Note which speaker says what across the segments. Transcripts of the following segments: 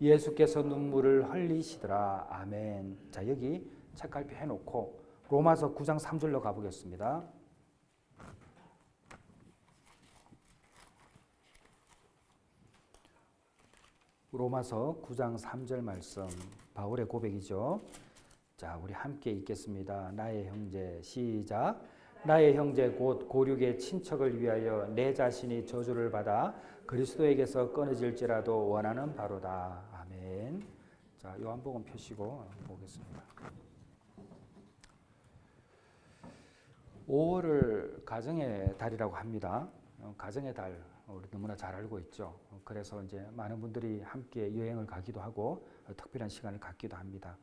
Speaker 1: 예수께서 눈물을 흘리시더라. 아멘. 자, 여기 책갈피 해놓고 로마서 9장 3절로 가보겠습니다. 로마서 9장 3절 말씀, 바울의 고백이죠. 자, 우리 함께 읽겠습니다. 나의 형제, 시작. 나의 형제 곧 고륙의 친척을 위하여 내 자신이 저주를 받아 그리스도에게서 끊어질지라도 원하는 바로다. 아멘. 자, 요한복음 펴시고 보겠습니다. 5월을 가정의 달이라고 합니다. 가정의 달 우리 너무나 잘 알고 있죠. 그래서 이제 많은 분들이 함께 여행을 가기도 하고 특별한 시간을 갖기도 합니다.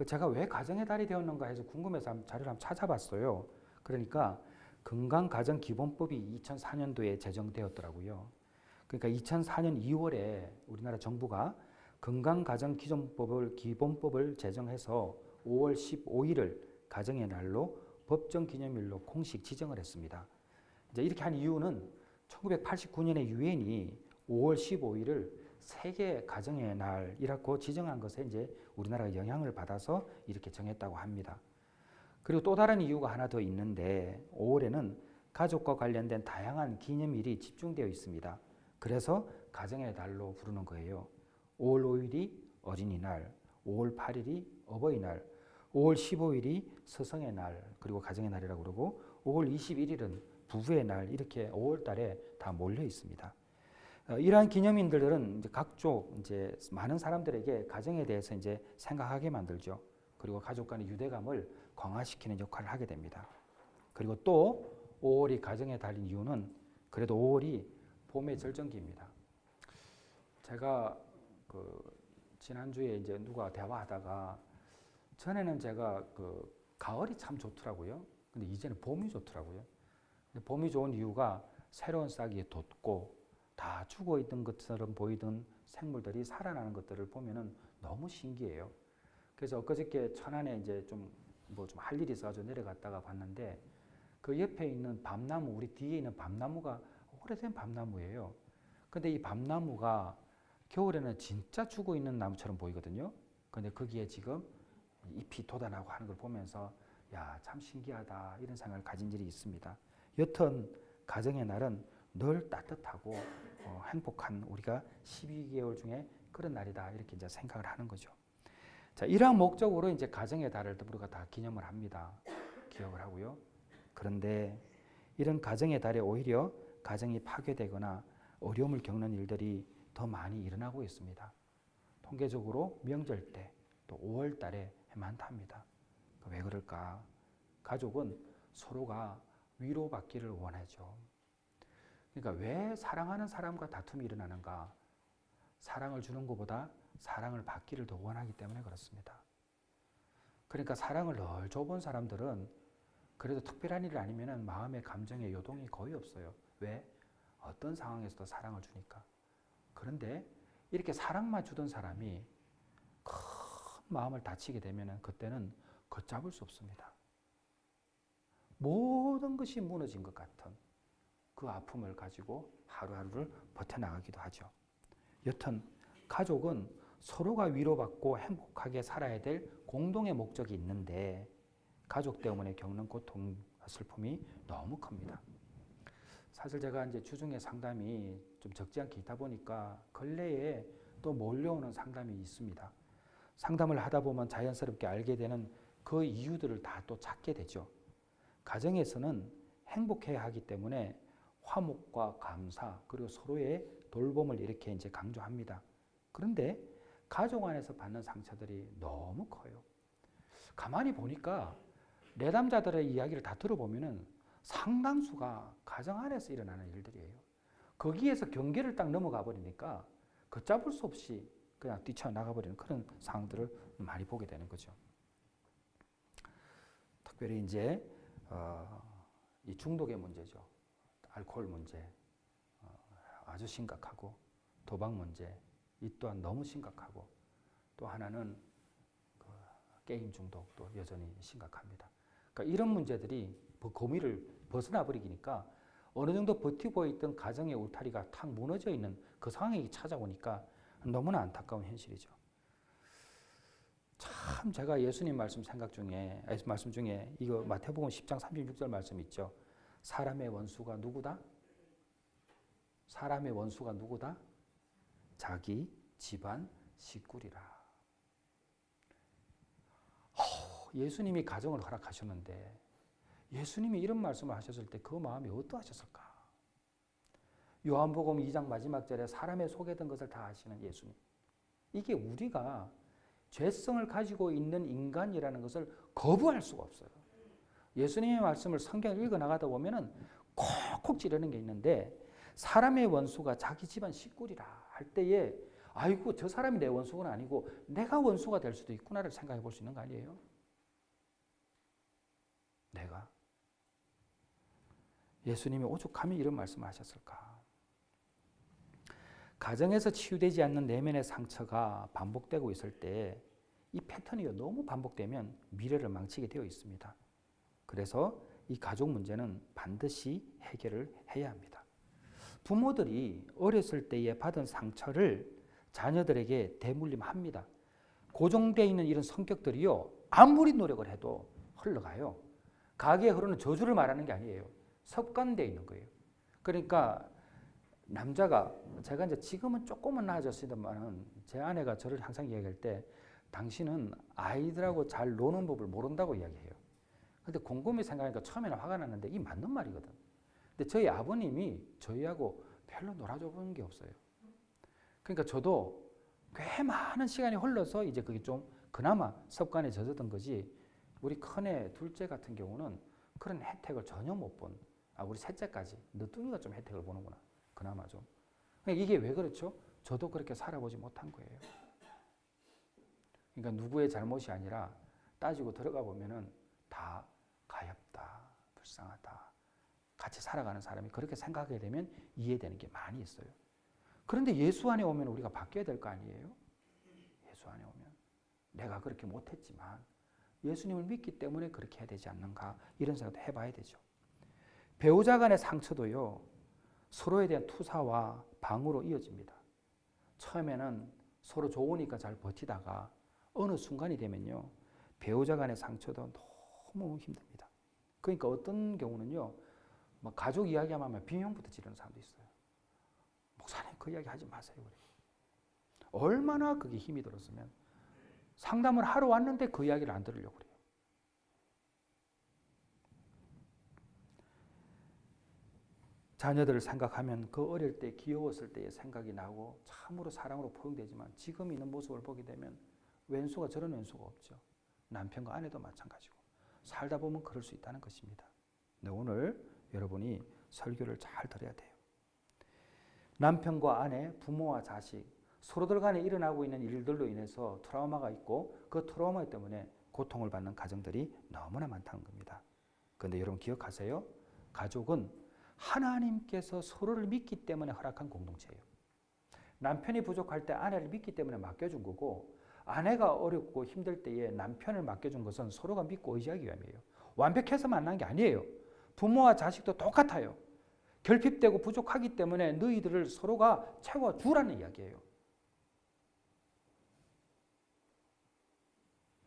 Speaker 1: 제가 왜 가정의 달이 되었는가 해서 궁금해서 자료를 한번 찾아봤어요. 그러니까 건강가정기본법이 2004년도에 제정되었더라고요. 그러니까 2004년 2월에 우리나라 정부가 건강가정기본법을 제정해서 5월 15일을 가정의 날로 법정기념일로 공식 지정을 했습니다. 이제 이렇게 한 이유는 1989년에 유엔이 5월 15일을 세계 가정의 날이라고 지정한 것에 이제 우리나라가 영향을 받아서 이렇게 정했다고 합니다. 그리고 또 다른 이유가 하나 더 있는데 5월에는 가족과 관련된 다양한 기념일이 집중되어 있습니다. 그래서 가정의 달로 부르는 거예요. 5월 5일이 어린이날, 5월 8일이 어버이날, 5월 15일이 스승의 날, 그리고 가정의 날이라고 그러고 5월 21일은 부부의 날, 이렇게 5월 달에 다 몰려 있습니다. 이러한 기념일들은 이제 각종 이제 많은 사람들에게 가정에 대해서 이제 생각하게 만들죠. 그리고 가족 간의 유대감을 강화시키는 역할을 하게 됩니다. 그리고 또 5월이 가정의 달인 이유는 그래도 5월이 봄의 절정기입니다. 제가 지난주에 이제 누가 대화하다가 전에는 제가 가을이 참 좋더라고요. 근데 이제는 봄이 좋더라고요. 근데 봄이 좋은 이유가 새로운 싹이 돋고 다 죽어 있던 것처럼 보이던 생물들이 살아나는 것들을 보면은 너무 신기해요. 그래서 엊그저께 천안에 이제 좀 할 일이 있어가지고 내려갔다가 봤는데 그 옆에 있는 밤나무, 우리 뒤에 있는 밤나무가 오래된 밤나무예요. 근데 이 밤나무가 겨울에는 진짜 죽어 있는 나무처럼 보이거든요. 근데 거기에 지금 잎이 돋아나고 하는 걸 보면서 야, 참 신기하다 이런 생각을 가진 일이 있습니다. 여튼 가정의 날은 늘 따뜻하고 행복한 우리가 12개월 중에 그런 날이다 이렇게 이제 생각을 하는 거죠. 자, 이러한 목적으로 이제 가정의 달을 우리가 다 기념을 합니다. 기억을 하고요. 그런데 이런 가정의 달에 오히려 가정이 파괴되거나 어려움을 겪는 일들이 더 많이 일어나고 있습니다. 통계적으로 명절 때 또 5월 달에 많답니다. 왜 그럴까? 가족은 서로가 위로받기를 원하죠. 그러니까 왜 사랑하는 사람과 다툼이 일어나는가? 사랑을 주는 것보다 사랑을 받기를 더 원하기 때문에 그렇습니다. 그러니까 사랑을 늘 줘본 사람들은 그래도 특별한 일 아니면 마음의 감정의 요동이 거의 없어요. 왜? 어떤 상황에서도 사랑을 주니까. 그런데 이렇게 사랑만 주던 사람이 큰 마음을 다치게 되면 그때는 걷잡을 수 없습니다. 모든 것이 무너진 것 같은 그 아픔을 가지고 하루하루를 버텨나가기도 하죠. 여튼 가족은 서로가 위로받고 행복하게 살아야 될 공동의 목적이 있는데 가족 때문에 겪는 고통, 슬픔이 너무 큽니다. 사실 제가 이제 주중에 상담이 좀 적지 않게 있다 보니까 근래에 또 몰려오는 상담이 있습니다. 상담을 하다 보면 자연스럽게 알게 되는 그 이유들을 다 또 찾게 되죠. 가정에서는 행복해야 하기 때문에 화목과 감사 그리고 서로의 돌봄을 이렇게 이제 강조합니다. 그런데 가족 안에서 받는 상처들이 너무 커요. 가만히 보니까 내담자들의 이야기를 다 들어보면은 상당수가 가정 안에서 일어나는 일들이에요. 거기에서 경계를 딱 넘어가 버리니까 걷잡을 수 없이 그냥 뛰쳐나가 버리는 그런 상황들을 많이 보게 되는 거죠. 특별히 이제 이 중독의 문제죠. 알코올 문제 아주 심각하고 도박 문제 이 또한 너무 심각하고 또 하나는 게임 중독도 여전히 심각합니다. 그러니까 이런 문제들이 고미를 벗어나 버리니까 어느 정도 버티고 있던 가정의 울타리가 탁 무너져 있는 그 상황이 찾아오니까 너무나 안타까운 현실이죠. 참 제가 예수님 말씀 중에 이거 마태복음 10장 36절 말씀 있죠. 사람의 원수가 누구다? 사람의 원수가 누구다? 자기 집안 식구리라. 예수님이 가정을 허락하셨는데 예수님이 이런 말씀을 하셨을 때 그 마음이 어떠하셨을까? 요한복음 2장 마지막 절에 사람의 속에 든 것을 다 아시는 예수님. 이게 우리가 죄성을 가지고 있는 인간이라는 것을 거부할 수가 없어요. 예수님의 말씀을 성경을 읽어나가다 보면은 콕콕 찌르는 게 있는데 사람의 원수가 자기 집안 식구리라 할 때에 아이고 저 사람이 내 원수가 아니고 내가 원수가 될 수도 있구나를 생각해 볼 수 있는 거 아니에요? 내가 예수님이 오죽하면 이런 말씀을 하셨을까? 가정에서 치유되지 않는 내면의 상처가 반복되고 있을 때 이 패턴이 너무 반복되면 미래를 망치게 되어 있습니다. 그래서 이 가족 문제는 반드시 해결을 해야 합니다. 부모들이 어렸을 때에 받은 상처를 자녀들에게 대물림합니다. 고정되어 있는 이런 성격들이요, 아무리 노력을 해도 흘러가요. 가게에 흐르는 저주를 말하는 게 아니에요. 습관되어 있는 거예요. 그러니까 남자가 제가 이제 지금은 조금은 나아졌습니다만 제 아내가 저를 항상 이야기할 때 당신은 아이들하고 잘 노는 법을 모른다고 이야기해요. 근데 곰곰이 생각하니까 처음에는 화가 났는데 이 맞는 말이거든. 근데 저희 아버님이 저희하고 별로 놀아줘 본 게 없어요. 그러니까 저도 꽤 많은 시간이 흘러서 이제 그게 좀 그나마 습관에 젖었던 거지. 우리 큰애 둘째 같은 경우는 그런 혜택을 전혀 못 본. 우리 셋째까지 늦둥이가 좀 혜택을 보는구나. 그나마 좀. 이게 왜 그렇죠? 저도 그렇게 살아보지 못한 거예요. 그러니까 누구의 잘못이 아니라 따지고 들어가 보면은 다 가엾다, 불쌍하다. 같이 살아가는 사람이 그렇게 생각하게 되면 이해되는 게 많이 있어요. 그런데 예수 안에 오면 우리가 바뀌어야 될 거 아니에요? 예수 안에 오면 내가 그렇게 못했지만 예수님을 믿기 때문에 그렇게 해야 되지 않는가 이런 생각도 해봐야 되죠. 배우자 간의 상처도요, 서로에 대한 투사와 방어로 이어집니다. 처음에는 서로 좋으니까 잘 버티다가 어느 순간이 되면요, 배우자 간의 상처도 너무 힘듭니다. 그러니까 어떤 경우는요, 가족 이야기하면 비명부터 지르는 사람도 있어요. 목사님 그 이야기 하지 마세요. 얼마나 그게 힘이 들었으면 상담을 하러 왔는데 그 이야기를 안 들으려고 그래요. 자녀들을 생각하면 그 어릴 때 귀여웠을 때의 생각이 나고 참으로 사랑으로 포용되지만 지금 있는 모습을 보게 되면 왼수가 저런 왼수가 없죠. 남편과 아내도 마찬가지고 살다 보면 그럴 수 있다는 것입니다. 네, 오늘 여러분이 설교를 잘 들어야 돼요. 남편과 아내, 부모와 자식 서로들 간에 일어나고 있는 일들로 인해서 트라우마가 있고 그 트라우마 때문에 고통을 받는 가정들이 너무나 많다는 겁니다. 그런데 여러분 기억하세요. 가족은 하나님께서 서로를 믿기 때문에 허락한 공동체예요. 남편이 부족할 때 아내를 믿기 때문에 맡겨준 거고 아내가 어렵고 힘들 때에 남편을 맡겨준 것은 서로가 믿고 의지하기 위함이에요. 완벽해서 만난 게 아니에요. 부모와 자식도 똑같아요. 결핍되고 부족하기 때문에 너희들을 서로가 채워주라는 이야기예요.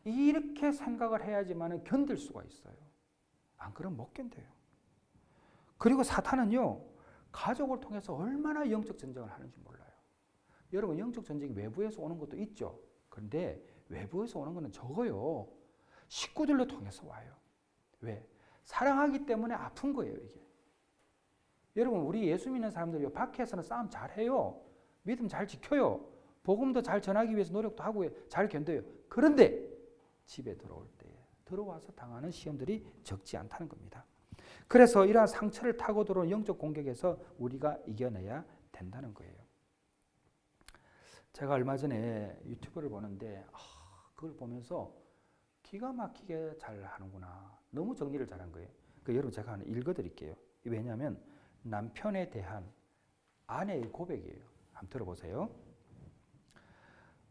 Speaker 1: 이렇게 생각을 해야지만 견딜 수가 있어요. 안 그러면 못 견뎌요. 그리고 사탄은요, 가족을 통해서 얼마나 영적 전쟁을 하는지 몰라요. 여러분, 영적 전쟁이 외부에서 오는 것도 있죠. 그런데 외부에서 오는 것은 적어요. 식구들로 통해서 와요. 왜? 사랑하기 때문에 아픈 거예요, 이게. 여러분, 우리 예수 믿는 사람들이 밖에서는 싸움 잘해요. 믿음 잘 지켜요. 복음도 잘 전하기 위해서 노력도 하고 잘 견뎌요. 그런데 집에 들어올 때 들어와서 당하는 시험들이 적지 않다는 겁니다. 그래서 이러한 상처를 타고 들어온 영적 공격에서 우리가 이겨내야 된다는 거예요. 제가 얼마 전에 유튜브를 보는데 그걸 보면서 기가 막히게 잘 하는구나. 너무 정리를 잘한 거예요. 여러분 제가 하나 읽어드릴게요. 왜냐하면 남편에 대한 아내의 고백이에요. 한번 들어보세요.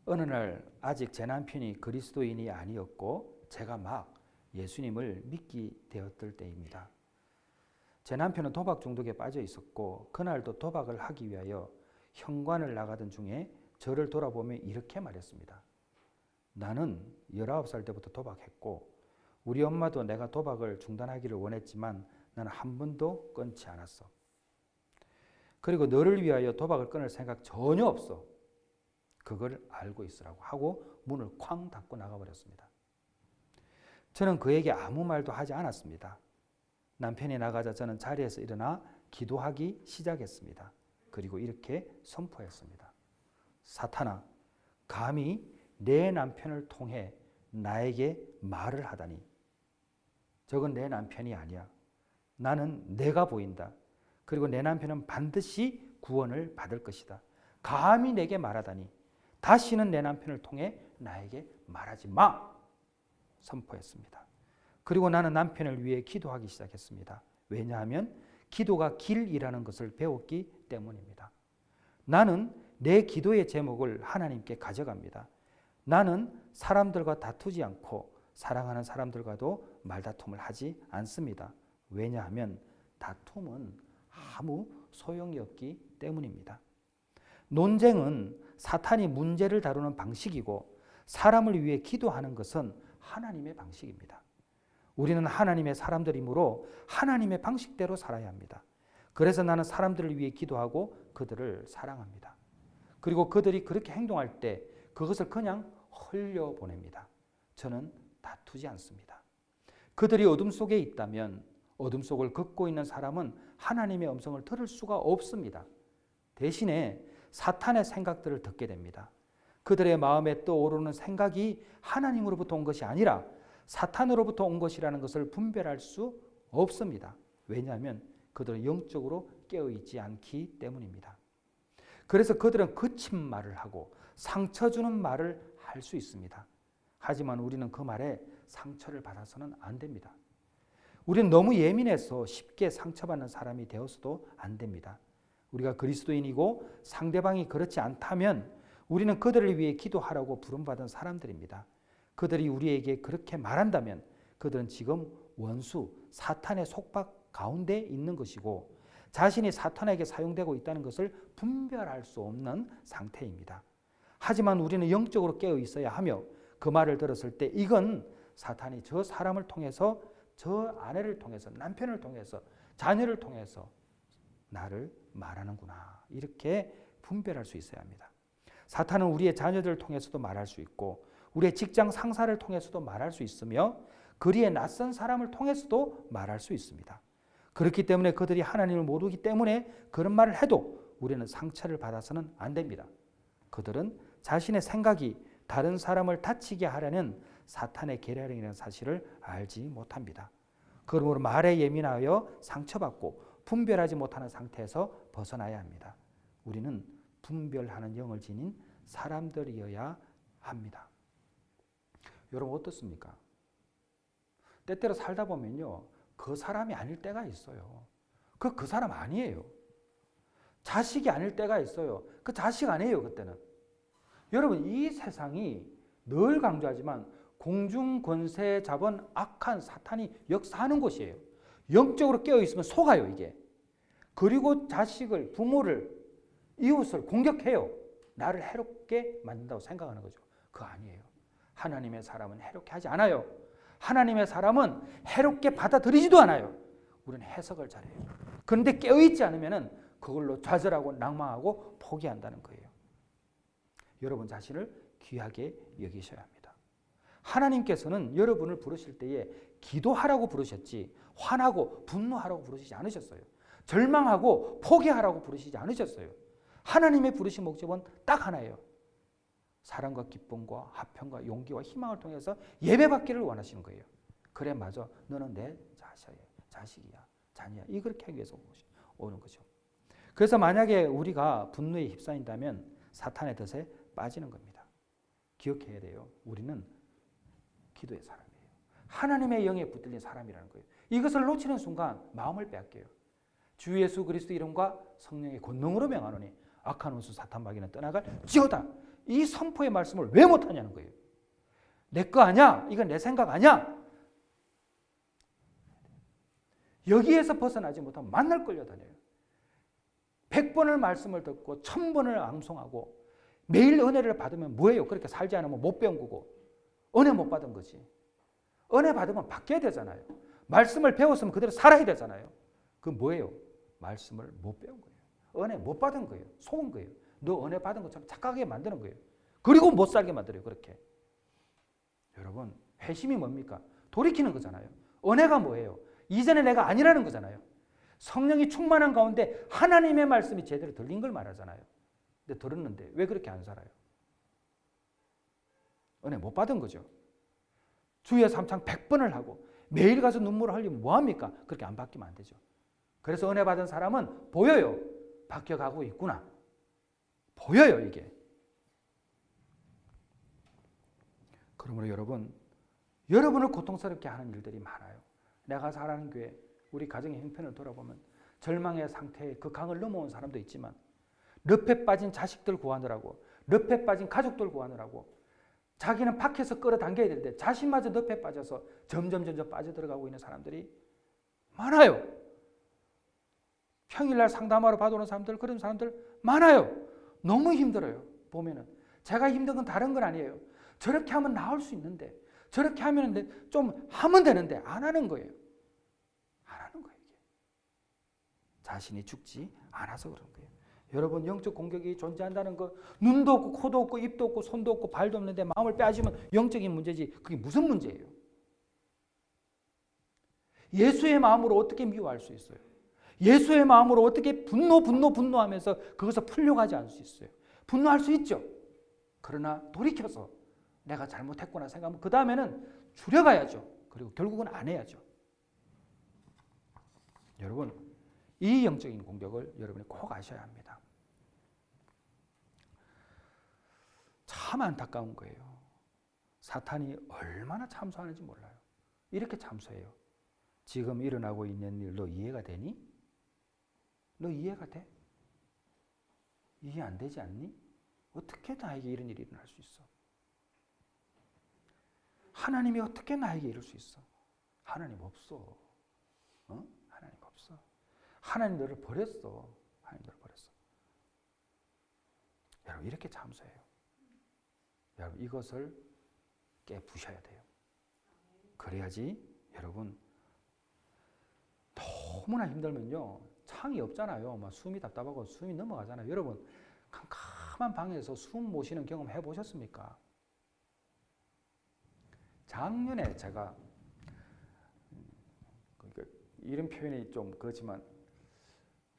Speaker 1: 어느 날 아직 제 남편이 그리스도인이 아니었고 제가 막 예수님을 믿게 되었을 때입니다. 제 남편은 도박 중독에 빠져 있었고 그날도 도박을 하기 위하여 현관을 나가던 중에 저를 돌아보며 이렇게 말했습니다. 나는 19살 때부터 도박했고 우리 엄마도 내가 도박을 중단하기를 원했지만 나는 한 번도 끊지 않았어. 그리고 너를 위하여 도박을 끊을 생각 전혀 없어. 그걸 알고 있으라고 하고 문을 쾅 닫고 나가버렸습니다. 저는 그에게 아무 말도 하지 않았습니다. 남편이 나가자 저는 자리에서 일어나 기도하기 시작했습니다. 그리고 이렇게 선포했습니다. 사탄아, 감히 내 남편을 통해 나에게 말을 하다니. 저건 내 남편이 아니야. 나는 내가 보인다. 그리고 내 남편은 반드시 구원을 받을 것이다. 감히 내게 말하다니. 다시는 내 남편을 통해 나에게 말하지 마. 선포했습니다. 그리고 나는 남편을 위해 기도하기 시작했습니다. 왜냐하면 기도가 길이라는 것을 배웠기 때문입니다. 나는 내 기도의 제목을 하나님께 가져갑니다. 나는 사람들과 다투지 않고 사랑하는 사람들과도 말다툼을 하지 않습니다. 왜냐하면 다툼은 아무 소용이 없기 때문입니다. 논쟁은 사탄이 문제를 다루는 방식이고 사람을 위해 기도하는 것은 하나님의 방식입니다. 우리는 하나님의 사람들이므로 하나님의 방식대로 살아야 합니다. 그래서 나는 사람들을 위해 기도하고 그들을 사랑합니다. 그리고 그들이 그렇게 행동할 때 그것을 그냥 흘려보냅니다. 저는 다투지 않습니다. 그들이 어둠 속에 있다면 어둠 속을 걷고 있는 사람은 하나님의 음성을 들을 수가 없습니다. 대신에 사탄의 생각들을 듣게 됩니다. 그들의 마음에 떠오르는 생각이 하나님으로부터 온 것이 아니라 사탄으로부터 온 것이라는 것을 분별할 수 없습니다. 왜냐하면 그들은 영적으로 깨어있지 않기 때문입니다. 그래서 그들은 거친 말을 하고 상처 주는 말을 할 수 있습니다. 하지만 우리는 그 말에 상처를 받아서는 안 됩니다. 우리는 너무 예민해서 쉽게 상처받는 사람이 되어서도 안 됩니다. 우리가 그리스도인이고 상대방이 그렇지 않다면 우리는 그들을 위해 기도하라고 부름받은 사람들입니다. 그들이 우리에게 그렇게 말한다면 그들은 지금 원수, 사탄의 속박 가운데 있는 것이고 자신이 사탄에게 사용되고 있다는 것을 분별할 수 없는 상태입니다. 하지만 우리는 영적으로 깨어 있어야 하며 그 말을 들었을 때 이건 사탄이 저 사람을 통해서 저 아내를 통해서 남편을 통해서 자녀를 통해서 나를 말하는구나 이렇게 분별할 수 있어야 합니다. 사탄은 우리의 자녀들을 통해서도 말할 수 있고 우리의 직장 상사를 통해서도 말할 수 있으며 거리의 낯선 사람을 통해서도 말할 수 있습니다. 그렇기 때문에 그들이 하나님을 모르기 때문에 그런 말을 해도 우리는 상처를 받아서는 안 됩니다. 그들은 자신의 생각이 다른 사람을 다치게 하려는 사탄의 계략이라는 사실을 알지 못합니다. 그러므로 말에 예민하여 상처받고 분별하지 못하는 상태에서 벗어나야 합니다. 우리는 분별하는 영을 지닌 사람들이어야 합니다. 여러분 어떻습니까? 때때로 살다 보면요. 그 사람이 아닐 때가 있어요. 그 사람 아니에요. 자식이 아닐 때가 있어요. 그 자식 아니에요. 그때는. 여러분 이 세상이 늘 강조하지만 공중권세 잡은 악한 사탄이 역사하는 곳이에요. 영적으로 깨어있으면 속아요 이게. 그리고 자식을, 부모를, 이웃을 공격해요. 나를 해롭게 만든다고 생각하는 거죠. 그거 아니에요. 하나님의 사람은 해롭게 하지 않아요. 하나님의 사람은 해롭게 받아들이지도 않아요. 우리는 해석을 잘해요. 그런데 깨어있지 않으면 그걸로 좌절하고 낭망하고 포기한다는 거예요. 여러분 자신을 귀하게 여기셔야 합니다. 하나님께서는 여러분을 부르실 때에 기도하라고 부르셨지 화나고 분노하라고 부르시지 않으셨어요. 절망하고 포기하라고 부르시지 않으셨어요. 하나님의 부르신 목적은 딱 하나예요. 사랑과 기쁨과 화평과 용기와 희망을 통해서 예배받기를 원하시는 거예요. 그래 맞아. 너는 내 자식이야. 자녀야. 이 그렇게 하기 위해서 오는 거죠. 그래서 만약에 우리가 분노에 휩싸인다면 사탄의 덫에 빠지는 겁니다. 기억해야 돼요. 우리는 기도의 사람이에요. 하나님의 영에 붙들린 사람이라는 거예요. 이것을 놓치는 순간 마음을 빼앗겨요. 주 예수 그리스도 이름과 성령의 권능으로 명하노니 악한 원수 사탄 마귀는 떠나갈지어다. 이 선포의 말씀을 왜 못하냐는 거예요. 내 거 아니야. 이건 내 생각 아니야. 여기에서 벗어나지 못하면 만날 끌려다녀요. 100번을 말씀을 듣고 1000번을 앙송하고 매일 은혜를 받으면 뭐예요? 그렇게 살지 않으면 못 배운 거고 은혜 못 받은 거지. 은혜 받으면 바뀌어야 되잖아요. 말씀을 배웠으면 그대로 살아야 되잖아요. 그건 뭐예요? 말씀을 못 배운 거예요. 은혜 못 받은 거예요. 속은 거예요. 너 은혜 받은 것처럼 착각하게 만드는 거예요. 그리고 못 살게 만들어요. 그렇게. 여러분 회심이 뭡니까? 돌이키는 거잖아요. 은혜가 뭐예요? 이전에 내가 아니라는 거잖아요. 성령이 충만한 가운데 하나님의 말씀이 제대로 들린 걸 말하잖아요. 근데 들었는데 왜 그렇게 안 살아요? 은혜 못 받은 거죠. 주여 삼창 100번을 하고 매일 가서 눈물을 흘리면 뭐합니까? 그렇게 안 바뀌면 안 되죠. 그래서 은혜 받은 사람은 보여요. 바뀌어가고 있구나. 보여요 이게. 그러므로 여러분을 고통스럽게 하는 일들이 많아요. 내가 살아가는 교회, 우리 가정의 형편을 돌아보면 절망의 상태에 그 강을 넘어온 사람도 있지만 늪에 빠진 자식들 구하느라고, 늪에 빠진 가족들 구하느라고 자기는 밖에서 끌어당겨야 되는데 자신마저 늪에 빠져서 점점 빠져들어가고 있는 사람들이 많아요. 평일날 상담하러 받아오는 사람들, 그런 사람들 많아요. 너무 힘들어요. 보면은 제가 힘든 건 다른 건 아니에요. 저렇게 하면 나을 수 있는데, 저렇게 하면 좀 하면 되는데 안 하는 거예요. 안 하는 거예요. 이게. 자신이 죽지 않아서 그런 거예요. 여러분 영적 공격이 존재한다는 거, 눈도 없고 코도 없고 입도 없고 손도 없고 발도 없는데 마음을 빼앗으면 영적인 문제지 그게 무슨 문제예요? 예수의 마음으로 어떻게 미워할 수 있어요? 예수의 마음으로 어떻게 분노하면서 그것을 풀려고 하지 않을 수 있어요? 분노할 수 있죠. 그러나 돌이켜서 내가 잘못했구나 생각하면 그 다음에는 줄여가야죠. 그리고 결국은 안 해야죠. 여러분 이 영적인 공격을 여러분이 꼭 아셔야 합니다. 참 안타까운 거예요. 사탄이 얼마나 참소하는지 몰라요. 이렇게 참소해요. 지금 일어나고 있는 일 너 이해가 되니? 너 이해가 돼? 이해 안 되지 않니? 어떻게 나에게 이런 일이 일어날 수 있어? 하나님이 어떻게 나에게 이럴 수 있어? 하나님 없어. 하나님 없어. 하나님 너를 버렸어. 하나님 너를 버렸어. 여러분 이렇게 참소해요. 여러분 이것을 깨부셔야 돼요. 그래야지 여러분 너무나 힘들면요. 창이 없잖아요. 막 숨이 답답하고 숨이 넘어가잖아요. 여러분 캄캄한 방에서 숨 못 쉬는 경험 해보셨습니까? 작년에 제가 이런 표현이 좀 그렇지만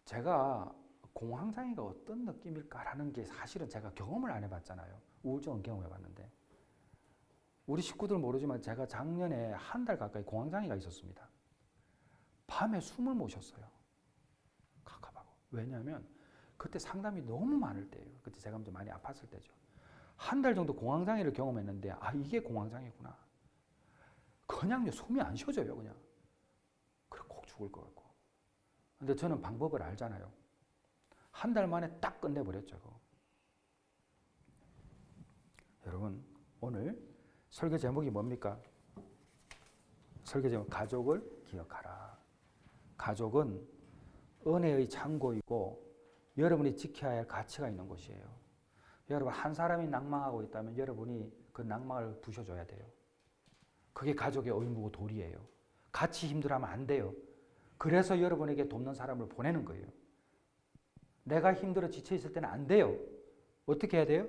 Speaker 1: 제가 공황장애가 어떤 느낌일까라는 게 사실은 제가 경험을 안 해봤잖아요. 우울증은 경험해봤는데 우리 식구들 모르지만 제가 작년에 한 달 가까이 공황장애가 있었습니다. 밤에 숨을 못 쉬었어요. 갑갑하고. 왜냐하면 그때 상담이 너무 많을 때예요. 그때 제가 좀 많이 아팠을 때죠. 한 달 정도 공황장애를 경험했는데 아 이게 공황장애구나. 그냥요 숨이 안 쉬어져요. 그냥. 그래 꼭 죽을 것 같고. 근데 저는 방법을 알잖아요. 한 달 만에 딱 끝내버렸죠. 그거. 여러분 오늘 설교 제목이 뭡니까? 설교 제목 가족을 기억하라. 가족은 은혜의 창고이고 여러분이 지켜야 할 가치가 있는 곳이에요. 여러분 한 사람이 낭망하고 있다면 여러분이 그 낭망을 부셔줘야 돼요. 그게 가족의 의무고 도리예요. 같이 힘들어하면 안 돼요. 그래서 여러분에게 돕는 사람을 보내는 거예요. 내가 힘들어 지쳐있을 때는 안 돼요. 어떻게 해야 돼요?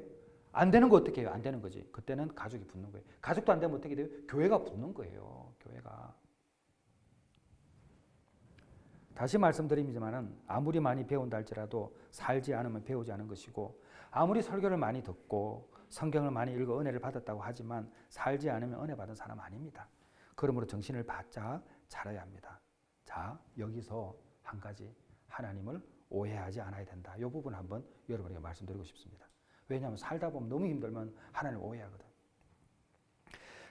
Speaker 1: 안 되는 거 어떻게 해요? 안 되는 거지. 그때는 가족이 붙는 거예요. 가족도 안 되면 어떻게 돼요? 교회가 붙는 거예요. 교회가. 다시 말씀드리지만은 아무리 많이 배운다 할지라도 살지 않으면 배우지 않은 것이고 아무리 설교를 많이 듣고 성경을 많이 읽어 은혜를 받았다고 하지만 살지 않으면 은혜 받은 사람 아닙니다. 그러므로 정신을 바짝 차려야 합니다. 자, 여기서 한 가지 하나님을 오해하지 않아야 된다. 이 부분 한번 여러분에게 말씀드리고 싶습니다. 왜냐하면 살다 보면 너무 힘들면 하나님을 오해하거든.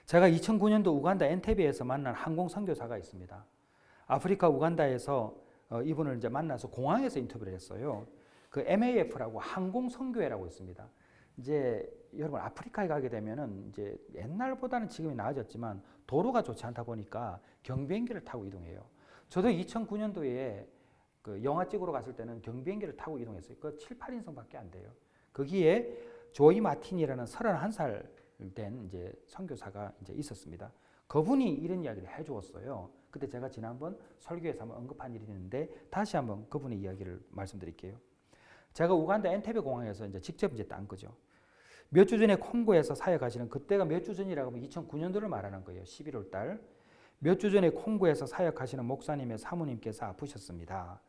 Speaker 1: 제가 2009년도 우간다 엔테베에서 만난 항공 선교사가 있습니다. 아프리카 우간다에서 이분을 이제 만나서 공항에서 인터뷰를 했어요. 그 MAF라고 항공 선교회라고 있습니다. 이제 여러분 아프리카에 가게 되면은 이제 옛날보다는 지금이 나아졌지만 도로가 좋지 않다 보니까 경비행기를 타고 이동해요. 저도 2009년도에 그 영화 찍으러 갔을 때는 경비행기를 타고 이동했어요. 그 7, 8인승밖에 안 돼요. 거기에 조이 마틴이라는 31살 된 이제 선교사가 이제 있었습니다. 그분이 이런 이야기를 해주었어요. 그때 제가 지난번 설교에서 한번 언급한 일이 있는데 다시 한번 그분의 이야기를 말씀드릴게요. 제가 우간다 엔테베 공항에서 이제 직접 이제 딴 거죠. 몇 주 전에 콩고에서 사역하시는, 그때가 몇 주 전이라고 하면 2009년도를 말하는 거예요. 11월 달. 몇 주 전에 콩고에서 사역하시는 목사님의 사모님께서 아프셨습니다.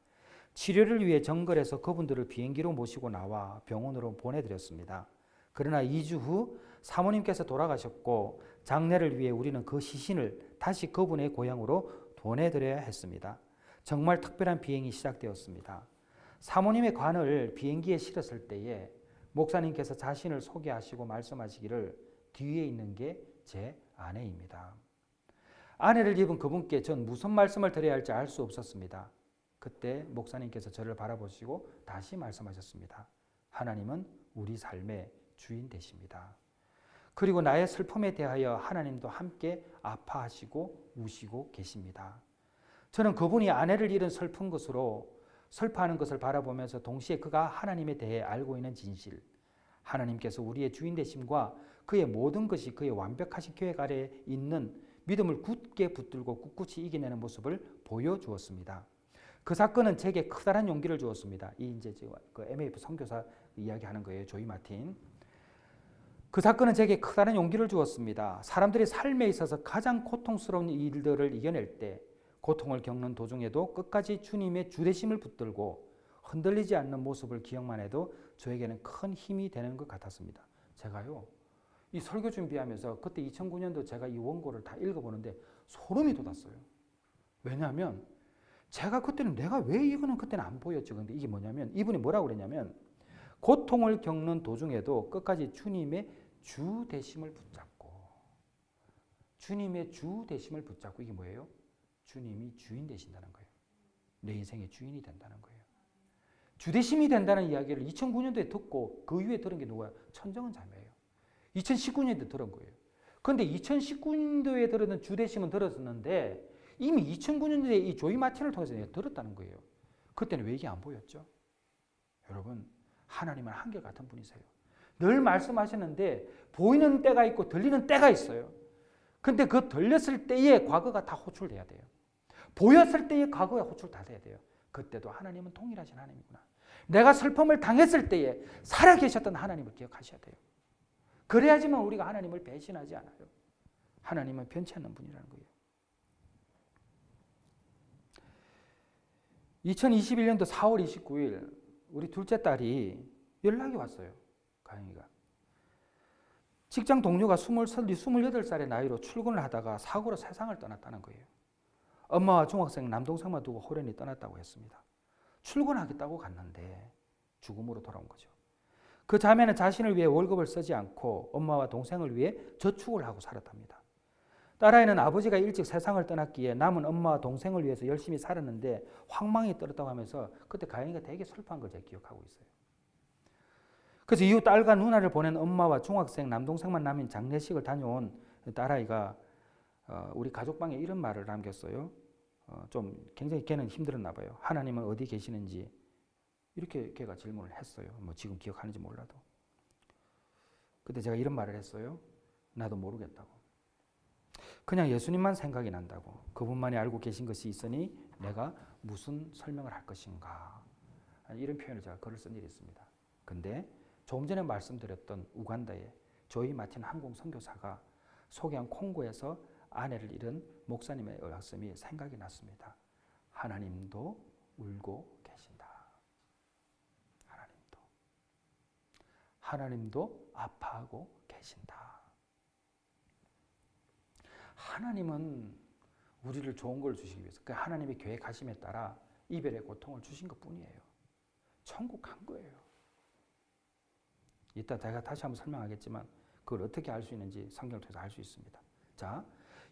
Speaker 1: 치료를 위해 정글에서 그분들을 비행기로 모시고 나와 병원으로 보내드렸습니다. 그러나 2주 후 사모님께서 돌아가셨고 장례를 위해 우리는 그 시신을 다시 그분의 고향으로 보내드려야 했습니다. 정말 특별한 비행이 시작되었습니다. 사모님의 관을 비행기에 실었을 때에 목사님께서 자신을 소개하시고 말씀하시기를 뒤에 있는 게 제 아내입니다. 아내를 입은 그분께 전 무슨 말씀을 드려야 할지 알 수 없었습니다. 그때 목사님께서 저를 바라보시고 다시 말씀하셨습니다. 하나님은 우리 삶의 주인 되십니다. 그리고 나의 슬픔에 대하여 하나님도 함께 아파하시고 우시고 계십니다. 저는 그분이 아내를 잃은 슬픈 것으로 슬퍼하는 것을 바라보면서 동시에 그가 하나님에 대해 알고 있는 진실, 하나님께서 우리의 주인 되심과 그의 모든 것이 그의 완벽하신 계획 아래에 있는 믿음을 굳게 붙들고 꿋꿋이 이겨내는 모습을 보여주었습니다. 그 사건은 제게 커다란 용기를 주었습니다. 이 이제 그 MAF 선교사 이야기하는 거예요. 조이 마틴. 그 사건은 제게 커다란 용기를 주었습니다. 사람들이 삶에 있어서 가장 고통스러운 일들을 이겨낼 때 고통을 겪는 도중에도 끝까지 주님의 주되심을 붙들고 흔들리지 않는 모습을 기억만 해도 저에게는 큰 힘이 되는 것 같았습니다. 제가요, 이 설교 준비하면서 그때 2009년도 제가 이 원고를 다 읽어보는데 소름이 돋았어요. 왜냐하면 제가 그때는 내가 왜 이거는 그때는 안 보였죠. 근데 이게 뭐냐면 이분이 뭐라고 그랬냐면 고통을 겪는 도중에도 끝까지 주님의 주 되심을 붙잡고, 주님의 주 되심을 붙잡고, 이게 뭐예요? 주님이 주인 되신다는 거예요. 내 인생의 주인이 된다는 거예요. 주되심이 된다는 이야기를 2009년도에 듣고 그 이후에 들은 게 누구야? 천정은 자매예요. 2019년도에 들은 거예요. 그런데 2019년도에 들었는 주되심은 들었었는데 이미 2009년도에 이 조이 마틴을 통해서 내가 들었다는 거예요. 그때는 왜 이게 안 보였죠? 여러분, 하나님은 한결같은 분이세요. 늘 말씀하시는데 보이는 때가 있고 들리는 때가 있어요. 근데 그 들렸을 때의 과거가 다 호출돼야 돼요. 보였을 때의 과거가 호출 다 돼야 돼요. 그때도 하나님은 동일하신 하나님이구나. 내가 슬픔을 당했을 때에 살아계셨던 하나님을 기억하셔야 돼요. 그래야지만 우리가 하나님을 배신하지 않아요. 하나님은 변치 않는 분이라는 거예요. 2021년도 4월 29일 우리 둘째 딸이 연락이 왔어요. 가영이가. 직장 동료가 28살의 나이로 출근을 하다가 사고로 세상을 떠났다는 거예요. 엄마와 중학생 남동생만 두고 호련히 떠났다고 했습니다. 출근하겠다고 갔는데 죽음으로 돌아온 거죠. 그 자매는 자신을 위해 월급을 쓰지 않고 엄마와 동생을 위해 저축을 하고 살았답니다. 딸아이는 아버지가 일찍 세상을 떠났기에 남은 엄마와 동생을 위해서 열심히 살았는데 황망이 떨었다고 하면서 그때 가영이가 되게 슬퍼한 걸 제가 기억하고 있어요. 그래서 이후 딸과 누나를 보낸 엄마와 중학생 남동생만 남은 장례식을 다녀온 딸아이가 우리 가족방에 이런 말을 남겼어요. 좀 굉장히 걔는 힘들었나 봐요. 하나님은 어디 계시는지 이렇게 걔가 질문을 했어요. 뭐 지금 기억하는지 몰라도. 그때 제가 이런 말을 했어요. 나도 모르겠다고. 그냥 예수님만 생각이 난다고. 그분만이 알고 계신 것이 있으니 내가 무슨 설명을 할 것인가. 이런 표현을 제가 글을 쓴 일이 있습니다. 근데 조금 전에 말씀드렸던 우간다의 조이 마틴 항공 선교사가 소개한 콩고에서 아내를 잃은 목사님의 말씀이 생각이 났습니다. 하나님도 울고 계신다. 하나님도 아파하고 계신다. 하나님은 우리를 좋은 걸 주시기 위해서 그 하나님의 계획하심에 따라 이별의 고통을 주신 것뿐이에요. 천국 간 거예요. 이따 제가 다시 한번 설명하겠지만 그걸 어떻게 알 수 있는지 성경을 통해서 알 수 있습니다. 자,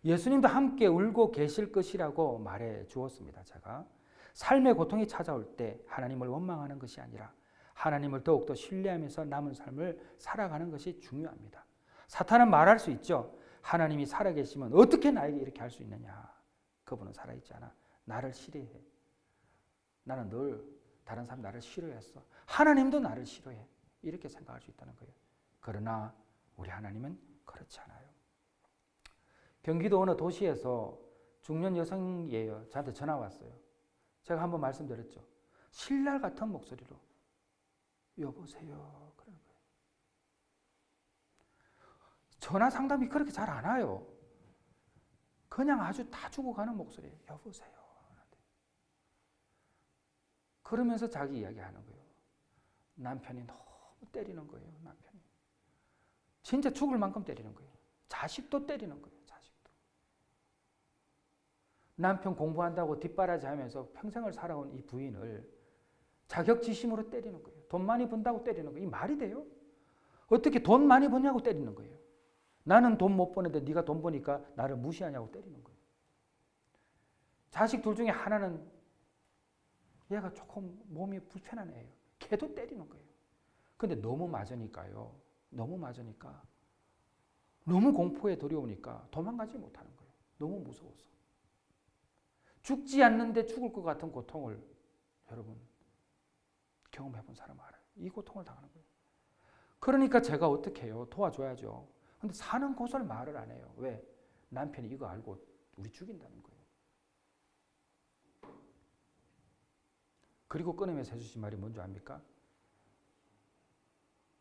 Speaker 1: 예수님도 함께 울고 계실 것이라고 말해 주었습니다. 제가 삶의 고통이 찾아올 때 하나님을 원망하는 것이 아니라 하나님을 더욱더 신뢰하면서 남은 삶을 살아가는 것이 중요합니다. 사탄은 말할 수 있죠. 하나님이 살아계시면 어떻게 나에게 이렇게 할 수 있느냐. 그분은 살아있지 않아. 나를 싫어해. 나는 늘 다른 사람 나를 싫어했어. 하나님도 나를 싫어해. 이렇게 생각할 수 있다는 거예요. 그러나 우리 하나님은 그렇지 않아요. 경기도 어느 도시에서 중년 여성이에요. 저한테 전화 왔어요. 제가 한번 말씀드렸죠. 신랄 같은 목소리로 여보세요 그러는 거예요. 전화 상담이 그렇게 잘 안 와요. 그냥 아주 다 주고 가는 목소리예요. 여보세요. 그러면서 자기 이야기하는 거예요. 남편이 너무 때리는 거예요. 남편이 진짜 죽을 만큼 때리는 거예요. 자식도 때리는 거예요. 자식도. 남편 공부한다고 뒷바라지하면서 평생을 살아온 이 부인을 자격지심으로 때리는 거예요. 돈 많이 번다고 때리는 거예요. 이 말이 돼요? 어떻게 돈 많이 버냐고 때리는 거예요. 나는 돈 못 버는데 네가 돈 버니까 나를 무시하냐고 때리는 거예요. 자식 둘 중에 하나는 얘가 조금 몸이 불편한 애예요. 걔도 때리는 거예요. 근데 너무 맞으니까요. 너무 맞으니까 너무 공포에 두려우니까 도망가지 못하는 거예요. 너무 무서워서. 죽지 않는데 죽을 것 같은 고통을 여러분 경험해 본 사람 알아요. 이 고통을 당하는 거예요. 그러니까 제가 어떻게 해요? 도와줘야죠. 근데 사는 곳을 말을 안 해요. 왜? 남편이 이거 알고 우리 죽인다는 거예요. 그리고 끊으면서 해주신 말이 뭔지 압니까?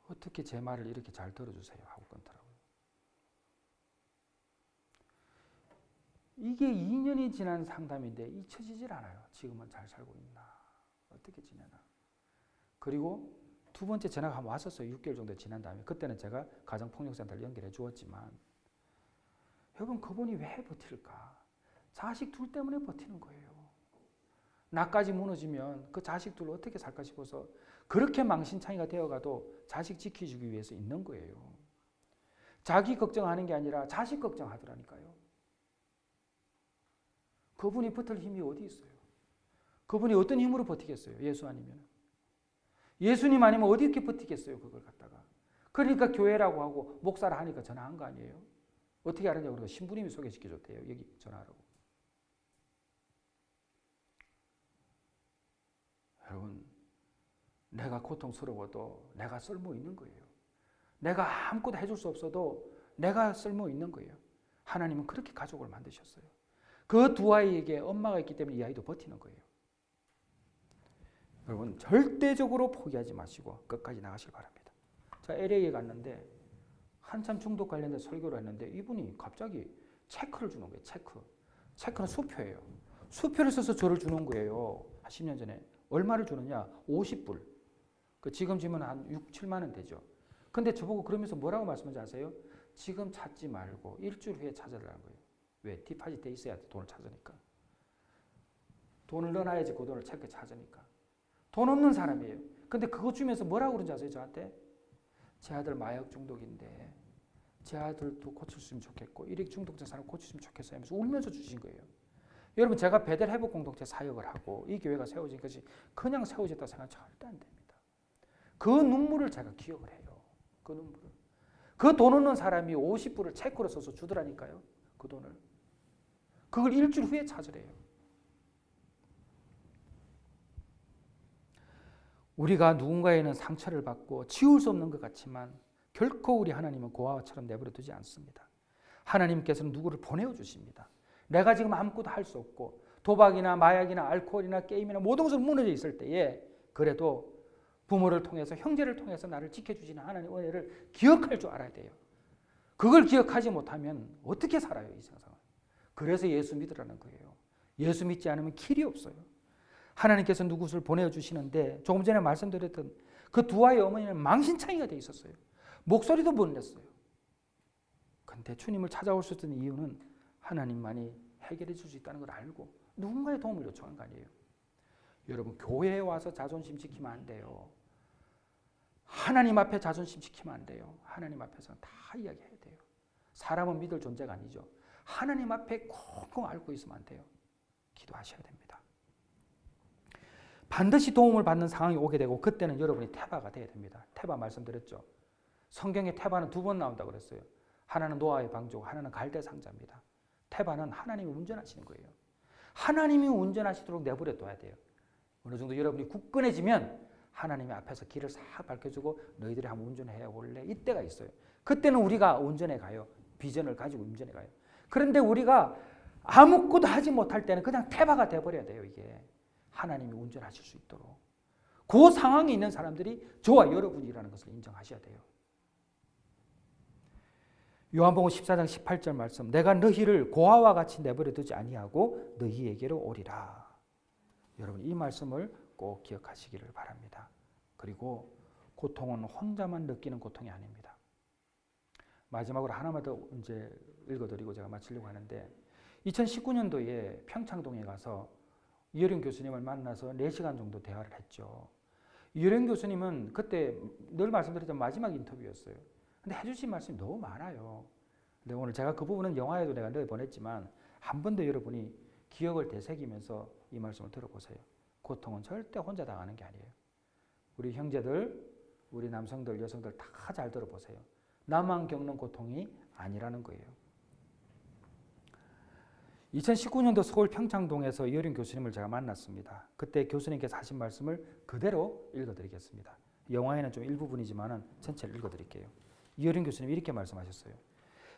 Speaker 1: 어떻게 제 말을 이렇게 잘 들어주세요 하고 끊더라고요. 이게 2년이 지난 상담인데 잊혀지질 않아요. 지금은 잘 살고 있나? 어떻게 지내나? 그리고 두 번째 전화가 한번 왔었어요. 6개월 정도 지난 다음에. 그때는 제가 가정폭력센터를 연결해 주었지만 여러분 그분이 왜 버틸까? 자식 둘 때문에 버티는 거예요. 나까지 무너지면 그 자식들 어떻게 살까 싶어서 그렇게 망신창이가 되어가도 자식 지켜주기 위해서 있는 거예요. 자기 걱정하는 게 아니라 자식 걱정하더라니까요. 그분이 버틸 힘이 어디 있어요? 그분이 어떤 힘으로 버티겠어요? 예수 아니면. 예수님 아니면 어디 이렇게 버티겠어요? 그걸 갖다가. 그러니까 교회라고 하고 목사라 하니까 전화한 거 아니에요? 어떻게 알았냐고 그러고 신부님이 소개시켜줬대요. 여기 전화하라고. 여러분, 내가 고통스러워도 내가 쓸모 있는 거예요. 내가 아무것도 해줄 수 없어도 내가 쓸모 있는 거예요. 하나님은 그렇게 가족을 만드셨어요. 그 두 아이에게 엄마가 있기 때문에 이 아이도 버티는 거예요. 여러분 절대적으로 포기하지 마시고 끝까지 나가시기 바랍니다. 제가 LA에 갔는데 한참 중독 관련된 설교를 했는데 이분이 갑자기 체크를 주는 거예요. 체크는 수표예요. 수표를 써서 저를 주는 거예요. 한 10년 전에. 얼마를 주느냐? 50불. 지금 지면 한 6, 7만 원 되죠. 근데 저보고 그러면서 뭐라고 말씀하는지 아세요? 지금 찾지 말고 일주일 후에 찾아달라는 거예요. 왜? 디파짓 돼 있어야 돼. 돈을 찾으니까. 돈을 넣어놔야지 그 돈을 체크에 찾으니까. 돈 없는 사람이에요. 근데 그거 주면서 뭐라고 그러는지 아세요? 저한테? 제 아들 마약 중독인데 제 아들도 고쳤으면 좋겠고 일익 중독자 사람 고쳤으면 좋겠어요 하면서 울면서 주신 거예요. 여러분 제가 베델 회복 공동체 사역을 하고 이 교회가 세워진 것이 그냥 세워졌다고 생각하면 절대 안 됩니다. 그 눈물을 제가 기억을 해요. 그 눈물을. 그 돈 없는 사람이 50불을 체크로 써서 주더라니까요. 그 돈을. 그걸 일주일 후에 찾으래요. 우리가 누군가에는 상처를 받고 지울 수 없는 것 같지만 결코 우리 하나님은 고아처럼 내버려 두지 않습니다. 하나님께서는 누구를 보내어 주십니다. 내가 지금 아무것도 할 수 없고 도박이나 마약이나 알코올이나 게임이나 모든 것을 무너져 있을 때에 그래도 부모를 통해서 형제를 통해서 나를 지켜주시는 하나님의 은혜를 기억할 줄 알아야 돼요. 그걸 기억하지 못하면 어떻게 살아요 이 세상은. 그래서 예수 믿으라는 거예요. 예수 믿지 않으면 길이 없어요. 하나님께서 누구를 보내주시는데 조금 전에 말씀드렸던 그 두 아이의 어머니는 망신창이가 돼 있었어요. 목소리도 못 냈어요. 그런데 주님을 찾아올 수 있던 이유는 하나님만이 해결해 줄 수 있다는 걸 알고 누군가의 도움을 요청한 거 아니에요. 여러분 교회에 와서 자존심 지키면 안 돼요. 하나님 앞에 자존심 지키면 안 돼요. 하나님 앞에서는 다 이야기해야 돼요. 사람은 믿을 존재가 아니죠. 하나님 앞에 콩콩 앓고 있으면 안 돼요. 기도하셔야 됩니다. 반드시 도움을 받는 상황이 오게 되고 그때는 여러분이 태바가 돼야 됩니다. 태바 말씀드렸죠. 성경에 태바는 두 번 나온다고 그랬어요. 하나는 노아의 방주고 하나는 갈대 상자입니다. 태바는 하나님이 운전하시는 거예요. 하나님이 운전하시도록 내버려 둬야 돼요. 어느 정도 여러분이 굳건해지면 하나님의 앞에서 길을 싹 밝혀주고 너희들이 한번 운전해 볼래? 이때가 있어요. 그때는 우리가 운전해 가요. 비전을 가지고 운전해 가요. 그런데 우리가 아무것도 하지 못할 때는 그냥 태바가 돼버려야 돼요. 이게 하나님이 운전하실 수 있도록. 그 상황에 있는 사람들이 저와 여러분이라는 것을 인정하셔야 돼요. 요한복음 14장 18절 말씀, 내가 너희를 고아와 같이 내버려 두지 아니하고 너희에게로 오리라. 여러분 이 말씀을 꼭 기억하시기를 바랍니다. 그리고 고통은 혼자만 느끼는 고통이 아닙니다. 마지막으로 하나만 더 이제 읽어드리고 제가 마치려고 하는데 2019년도에 평창동에 가서 이효령 교수님을 만나서 4시간 정도 대화를 했죠. 이효령 교수님은 그때 늘 말씀드렸던 마지막 인터뷰였어요. 근데 해주신 말씀이 너무 많아요. 근데 오늘 제가 그 부분은 영화에도 내가 넣어보냈지만 한 번 더 여러분이 기억을 되새기면서 이 말씀을 들어보세요. 고통은 절대 혼자 당하는 게 아니에요. 우리 형제들, 우리 남성들, 여성들 다 잘 들어보세요. 나만 겪는 고통이 아니라는 거예요. 2019년도 서울 평창동에서 이효령 교수님을 제가 만났습니다. 그때 교수님께서 하신 말씀을 그대로 읽어드리겠습니다. 영화에는 좀 일부분이지만 전체를 읽어드릴게요. 이효령 교수님이 이렇게 말씀하셨어요.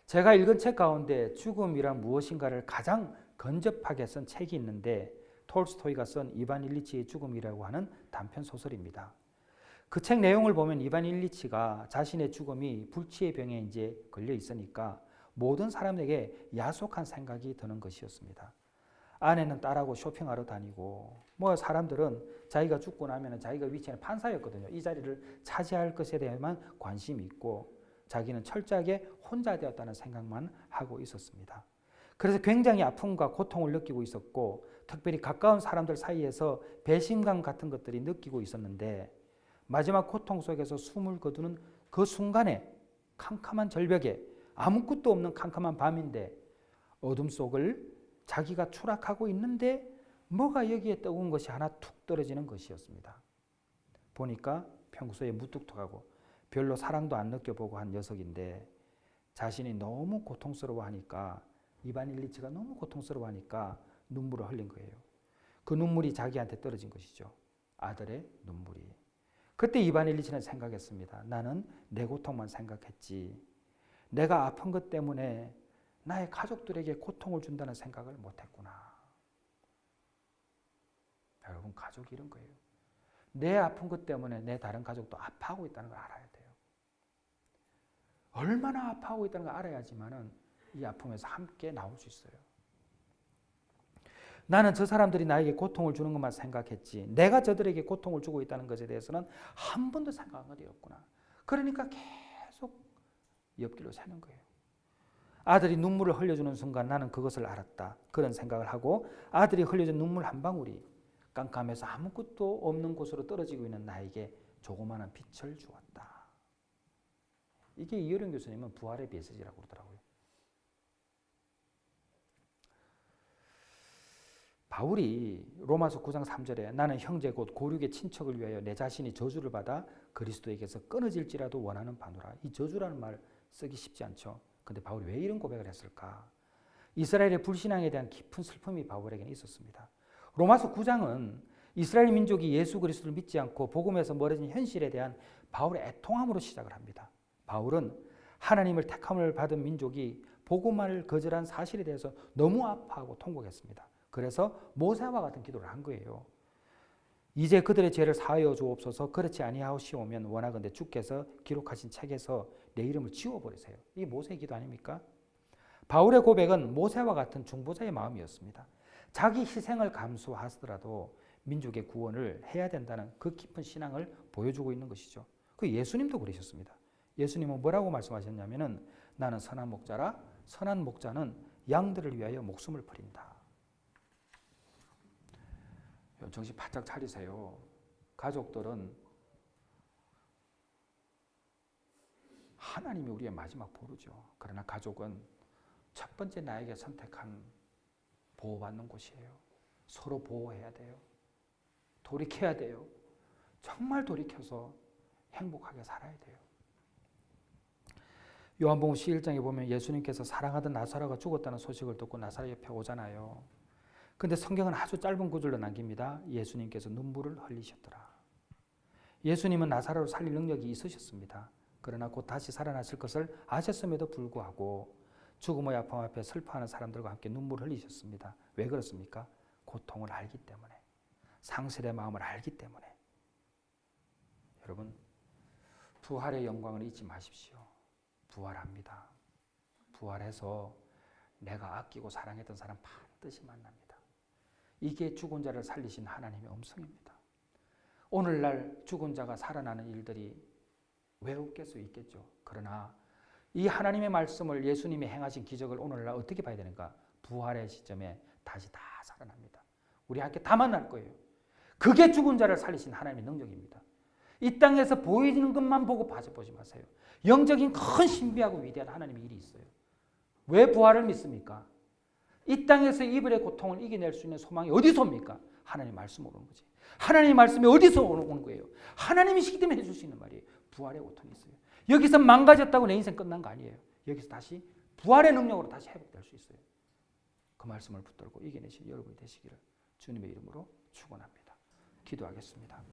Speaker 1: 제가 읽은 책 가운데 죽음이란 무엇인가를 가장 건접하게 쓴 책이 있는데 톨스토이가 쓴 이반 일리치의 죽음이라고 하는 단편 소설입니다. 그 책 내용을 보면 이반 일리치가 자신의 죽음이 불치의 병에 이제 걸려 있으니까 모든 사람에게 야속한 생각이 드는 것이었습니다. 아내는 딸하고 쇼핑하러 다니고 사람들은 자기가 죽고 나면 자기가 위치는 판사였거든요. 이 자리를 차지할 것에 대해만 관심이 있고 자기는 철저하게 혼자 되었다는 생각만 하고 있었습니다. 그래서 굉장히 아픔과 고통을 느끼고 있었고 특별히 가까운 사람들 사이에서 배신감 같은 것들이 느끼고 있었는데 마지막 고통 속에서 숨을 거두는 그 순간에 캄캄한 절벽에 아무것도 없는 캄캄한 밤인데 어둠 속을 자기가 추락하고 있는데 뭐가 여기에 떠온 것이 하나 툭 떨어지는 것이었습니다. 보니까 평소에 무뚝뚝하고 별로 사랑도 안 느껴보고 한 녀석인데 자신이 너무 고통스러워하니까 이반 일리치가 너무 고통스러워하니까 눈물을 흘린 거예요. 그 눈물이 자기한테 떨어진 것이죠. 아들의 눈물이. 그때 이반 일리치는 생각했습니다. 나는 내 고통만 생각했지. 내가 아픈 것 때문에 나의 가족들에게 고통을 준다는 생각을 못했구나. 여러분 가족이 이런 거예요. 내 아픈 것 때문에 내 다른 가족도 아파하고 있다는 걸 알아야 돼요. 얼마나 아파하고 있다는 걸 알아야지만은 이 아픔에서 함께 나올 수 있어요. 나는 저 사람들이 나에게 고통을 주는 것만 생각했지 내가 저들에게 고통을 주고 있다는 것에 대해서는 한 번도 생각한 것이 없구나. 그러니까 계속 옆길로 새는 거예요. 아들이 눈물을 흘려주는 순간 나는 그것을 알았다. 그런 생각을 하고 아들이 흘려준 눈물 한 방울이 깜깜해서 아무것도 없는 곳으로 떨어지고 있는 나에게 조그마한 빛을 주었다. 이게 이효령 교수님은 부활의 메시지라고 그러더라고요. 바울이 로마서 9장 3절에 나는 형제 곧 고륙의 친척을 위하여 내 자신이 저주를 받아 그리스도에게서 끊어질지라도 원하는 바노라. 이 저주라는 말 쓰기 쉽지 않죠. 근데 바울이 왜 이런 고백을 했을까? 이스라엘의 불신앙에 대한 깊은 슬픔이 바울에게는 있었습니다. 로마서 9장은 이스라엘 민족이 예수 그리스도를 믿지 않고 복음에서 멀어진 현실에 대한 바울의 애통함으로 시작을 합니다. 바울은 하나님을 택함을 받은 민족이 복음을 거절한 사실에 대해서 너무 아파하고 통곡했습니다. 그래서 모세와 같은 기도를 한 거예요. 이제 그들의 죄를 사하여 주옵소서. 그렇지 아니하시오면 원하건대 주께서 기록하신 책에서 내 이름을 지워버리세요. 이게 모세의 기도 아닙니까? 바울의 고백은 모세와 같은 중보자의 마음이었습니다. 자기 희생을 감수하더라도 민족의 구원을 해야 된다는 그 깊은 신앙을 보여주고 있는 것이죠. 그 예수님도 그러셨습니다. 예수님은 뭐라고 말씀하셨냐면은 나는 선한 목자라 선한 목자는 양들을 위하여 목숨을 버린다. 정신 바짝 차리세요. 가족들은 하나님이 우리의 마지막 보루죠. 그러나 가족은 첫 번째 나에게 선택한 보호받는 곳이에요. 서로 보호해야 돼요. 돌이켜야 돼요. 정말 돌이켜서 행복하게 살아야 돼요. 요한복음 11장에 보면 예수님께서 사랑하던 나사로가 죽었다는 소식을 듣고 나사로 옆에 오잖아요. 근데 성경은 아주 짧은 구절로 남깁니다. 예수님께서 눈물을 흘리셨더라. 예수님은 나사로를 살릴 능력이 있으셨습니다. 그러나 곧 다시 살아나실 것을 아셨음에도 불구하고 죽음의 아픔 앞에 슬퍼하는 사람들과 함께 눈물을 흘리셨습니다. 왜 그렇습니까? 고통을 알기 때문에, 상실의 마음을 알기 때문에. 여러분, 부활의 영광을 잊지 마십시오. 부활합니다. 부활해서 내가 아끼고 사랑했던 사람 반드시 만납니다. 이게 죽은 자를 살리신 하나님의 음성입니다. 오늘날 죽은 자가 살아나는 일들이 외롭게 수 있겠죠. 그러나 이 하나님의 말씀을, 예수님이 행하신 기적을 오늘날 어떻게 봐야 되는가? 부활의 시점에 다시 다 살아납니다. 우리 함께 다 만날 거예요. 그게 죽은 자를 살리신 하나님의 능력입니다. 이 땅에서 보이는 것만 보고 봐보지 마세요. 영적인 큰 신비하고 위대한 하나님의 일이 있어요. 왜 부활을 믿습니까? 이 땅에서 이별의 고통을 이겨낼 수 있는 소망이 어디서 옵니까? 하나님의 말씀으로 오는 거지. 하나님의 말씀이 어디서 오는 거예요? 하나님이시기 때문에 해줄 수 있는 말이에요. 부활의 고통이 있어요. 여기서 망가졌다고 내 인생 끝난 거 아니에요. 여기서 다시 부활의 능력으로 다시 회복될 수 있어요. 그 말씀을 붙들고 이겨내신 여러분이 되시기를 주님의 이름으로 축원합니다. 기도하겠습니다.